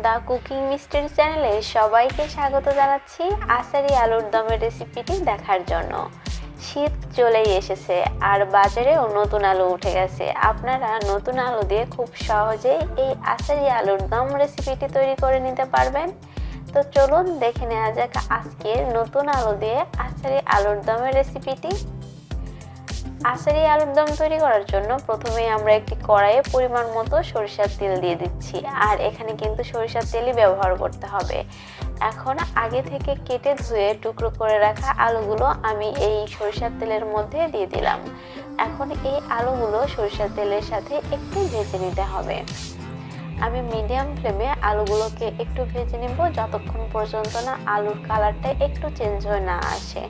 The cooking mystery চ্যানেলে সবাইকে স্বাগত জানাচ্ছি আচারি আলুর দমের রেসিপিটি দেখার জন্য। শীত চলেই এসেছে আর বাজারেও নতুন আলু উঠে গেছে। আপনারা নতুন আলু দিয়ে খুব সহজেই এই আচারি আলুর দম রেসিপিটি তৈরি করে নিতে পারবেন। তো চলুন দেখে নেওয়া যাক আজকের নতুন আলু দিয়ে আচারি আলুর দমের রেসিপিটি। আচারি আলুর দম তৈরি করার জন্য প্রথমেই আমরা একটি কড়াইয়ে পরিমাণ মতো সরিষার তেল দিয়ে দিচ্ছি, আর এখানে কিন্তু সরিষার তেলই ব্যবহার করতে হবে। এখন আগে থেকে কেটে ধুয়ে টুকরো করে রাখা আলুগুলো আমি এই সরিষার তেলের মধ্যে দিয়ে দিলাম। এখন এই আলুগুলো সরিষার তেলের সাথে একটু ভেজে নিতে হবে। আমি মিডিয়াম ফ্লেমে আলুগুলোকে একটু ভেজে নেব যতক্ষণ পর্যন্ত না আলুর কালারটা একটু চেঞ্জ হয়ে না আসে।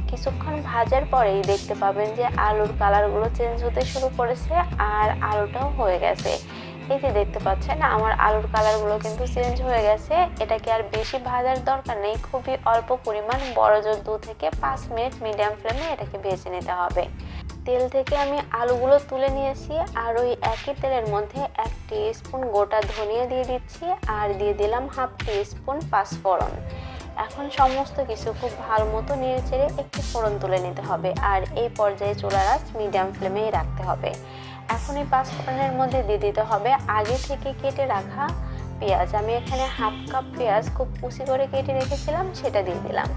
কিছুক্ষণ ভাজার পরেই দেখতে পাবেন যে আলুর কালারগুলো চেঞ্জ হতে শুরু করেছে আর আলুটাও হয়ে গেছে। এই যে দেখতে পাচ্ছেন আমার আলুর কালারগুলো কিন্তু চেঞ্জ হয়ে গেছে। এটাকে আর বেশি ভাজার দরকার নেই, খুবই অল্প পরিমাণ বড় জোর 2 থেকে 5 মিনিট মিডিয়াম ফ্লেমে এটাকে ভেজে নিতে হবে। তেল থেকে আমি আলুগুলো তুলে নিয়েছি আর ওই একই তেলের মধ্যে 1 টিস্পুন গোটা ধনিয়া দিয়ে দিচ্ছি আর দিয়ে দিলাম 1/2 টিস্পুন পাঁচফোড়ন। এখন সমস্ত কিছু খুব ভালো মতো নেড়ে চেড়ে একটি ফোড়ন তুলে নিতে হবে আর এই পর্যায়ে চুলার আঁচ মিডিয়াম ফ্লেমেই রাখতে হবে। এখন এই পাঁচফোড়নের মধ্যে দিয়ে দিতে হবে আগে থেকে কেটে রাখা পেঁয়াজ। আমি এখানে 1/2 কাপ পেঁয়াজ খুব কুচি করে কেটে রেখেছিলাম, সেটা দিয়ে দিলাম।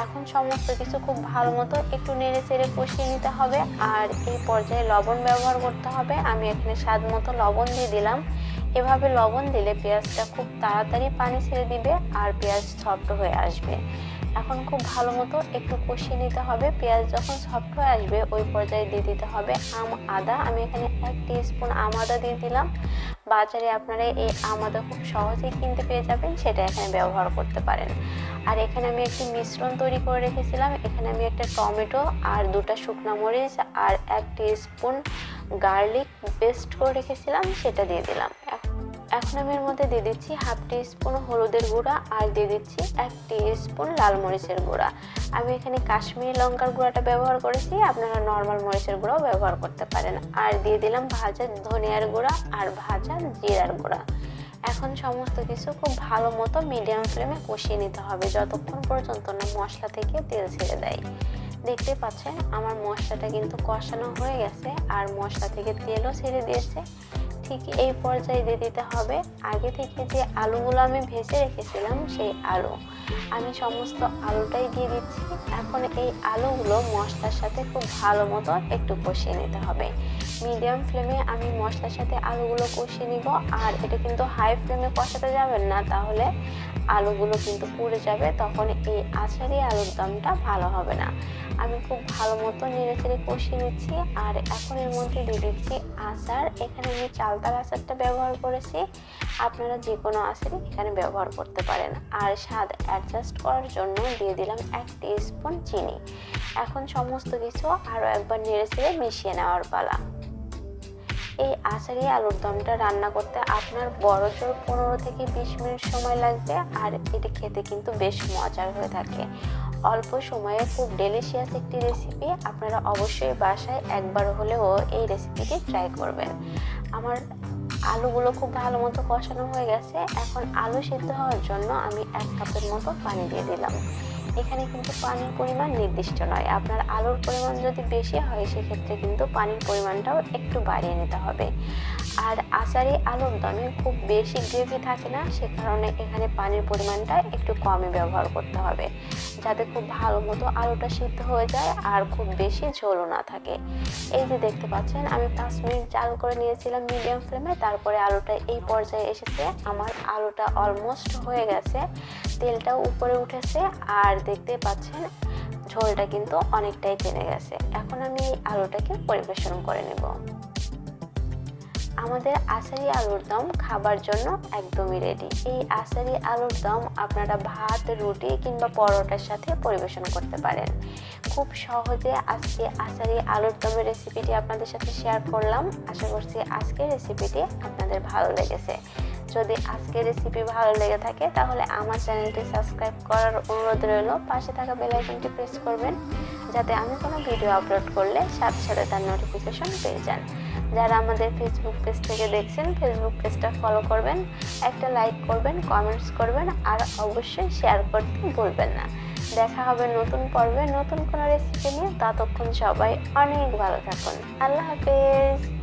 এখন সমস্ত কিছু খুব ভালো মতো একটু নেড়ে চেড়ে কষিয়ে নিতে হবে আর এই পর্যায়ে লবণ ব্যবহার করতে হবে। আমি এখানে স্বাদ মতো লবণ দিয়ে দিলাম। এভাবে লবণ দিলে পেঁয়াজটা খুব তাড়াতাড়ি পানি ছেড়ে দিবে আর পেঁয়াজ সফট হয়ে আসবে। এখন খুব ভালো মতো একটু কষিয়ে নিতে হবে। পেঁয়াজ যখন সফট হয়ে আসবে ওই পর্যায়ে দিয়ে দিতে হবে আদা। আমি এখানে 1 টিস্পুন আদা দিয়ে দিলাম। বাজারে আপনারা এই আদা খুব সহজেই কিনতে পেয়ে যাবেন, সেটা এখানে ব্যবহার করতে পারেন। আর এখানে আমি একটি মিশ্রণ তৈরি করে রেখেছিলাম। এখানে আমি একটা টমেটো আর 2টা শুকনো মরিচ আর 1 টিস্পুন গার্লিক পেস্ট করে রেখেছিলাম, সেটা দিয়ে দিলাম। এখন আমি এর মধ্যে দিয়ে দিচ্ছি 1/2 টিস্পুন হলুদের গুঁড়া আর দিয়ে দিচ্ছি 1 টিস্পুন লাল মরিচের গুঁড়া। আমি এখানে কাশ্মীরি লঙ্কার গুঁড়াটা ব্যবহার করেছি, আপনারা নর্মাল মরিচের গুঁড়াও ব্যবহার করতে পারেন। আর দিয়ে দিলাম ভাজা ধনিয়ার গুঁড়া আর ভাজা জিরার গুঁড়া। এখন সমস্ত কিছু খুব ভালো মতো মিডিয়াম ফ্লেমে কষিয়ে নিতে হবে যতক্ষণ পর্যন্ত না মশলা থেকে তেল ছেড়ে দেয়। দেখতে পাচ্ছেন আমার মশলাটা কিন্তু কষানো হয়ে গেছে আর মশলা থেকে তেলও ছেড়ে দিয়েছে। ঠিক এই পর্যায়ে দিয়ে দিতে হবে আগে থেকে যে আলুগুলো আমি ভেজে রেখেছিলাম সেই আলু। আমি সমস্ত আলুটাই দিয়ে দিচ্ছি। এখন এই আলুগুলো মশলার সাথে খুব ভালো মতো একটু কষিয়ে নিতে হবে। মিডিয়াম ফ্লেমে আমি মশলার সাথে আলুগুলো কষিয়ে নিব আর এটা কিন্তু হাই ফ্লেমে কষাতে যাবেন না, তাহলে আলুগুলো কিন্তু পুড়ে যাবে, তখন এই আচারি আলুর দমটা ভালো হবে না। আমি খুব ভালো মতো নেড়ে চেড়ে কষিয়ে নিচ্ছি আর এখন এর মধ্যে দিয়ে দিচ্ছি আচার। এখানে আমি চালতার আচারটা ব্যবহার করেছি, আপনারা যে কোনো আচারই এখানে ব্যবহার করতে পারেন। আর স্বাদ অ্যাডজাস্ট করার জন্য দিয়ে দিলাম 1 টিস্পুন চিনি। এখন সমস্ত কিছু আরও একবার নেড়ে চেড়ে মিশিয়ে নেওয়ার পালা। এই আচারি আলুর দমটা রান্না করতে আপনার বড় জোর 15 থেকে 20 মিনিট সময় লাগবে আর এটি খেতে কিন্তু বেশ মজার হয়ে থাকে। অল্প সময়ে খুব ডেলিশিয়াস একটি রেসিপি। আপনারা অবশ্যই বাসায় একবার হলেও এই রেসিপিটি ট্রাই করবেন। আমার আলুগুলো খুব ভালো মতো কষানো হয়ে গেছে। এখন আলু সিদ্ধ হওয়ার জন্য আমি 1 কাপের মতো পানি দিয়ে দিলাম। এখানে কিন্তু পানির পরিমাণ নির্দিষ্ট নয়, আপনার আলুর পরিমাণ যদি বেশি হয় সেক্ষেত্রে কিন্তু পানির পরিমাণটাও একটু বাড়িয়ে নিতে হবে। আর আচারি আলুর দমে খুব বেশি গ্রেভি থাকে না, সে কারণে এখানে পানির পরিমাণটা একটু কমই ব্যবহার করতে হবে যাতে খুব ভালো মতো আলুটা সিদ্ধ হয়ে যায় আর খুব বেশি ঝোলও না থাকে। এই যে দেখতে পাচ্ছেন আমি 5 মিনিট জাল করে নিয়েছিলাম মিডিয়াম ফ্লেমে, তারপরে আলুটা এই পর্যায়ে এসেছে। আমার আলুটা অলমোস্ট হয়ে গেছে, তেলটাও উপরে উঠেছে আর দেখতে পাচ্ছেন ঝোলটা কিন্তু অনেকটাই টেনে গেছে। এখন আমি এই আলুটাকে পরিবেশন করে নেব। আমাদের আচারি আলুর দম খাবার জন্য একদমই রেডি। এই আচারি আলুর দম আপনারা ভাত, রুটি কিংবা পরোটার সাথে পরিবেশন করতে পারেন। খুব সহজে আজকে আচারি আলুর দমের রেসিপিটি আপনাদের সাথে শেয়ার করলাম। আশা করছি আজকের রেসিপিটি আপনাদের ভালো লেগেছে। যদি আজকের রেসিপি ভালো লেগে থাকে তাহলে আমার চ্যানেলটি সাবস্ক্রাইব করার অনুরোধ রইল। পাশে থাকা বেল আইকনটি প্রেস করবেন যাতে আমি কোনো ভিডিও আপলোড করলে সাথে সাথে তার নোটিফিকেশন পেয়ে যান। যারা আমাদের ফেসবুক পেজ থেকে দেখছেন ফেসবুক পেজটা ফলো করবেন। একটা লাইক করবেন, কমেন্টস করবেন আর অবশ্যই শেয়ার করতে ভুলবেন না। দেখা হবে নতুন পর্বে নতুন কোনো রেসিপি নিয়ে। ততক্ষণ সবাই অনেক ভালো থাকুন। আল্লাহ হাফেজ।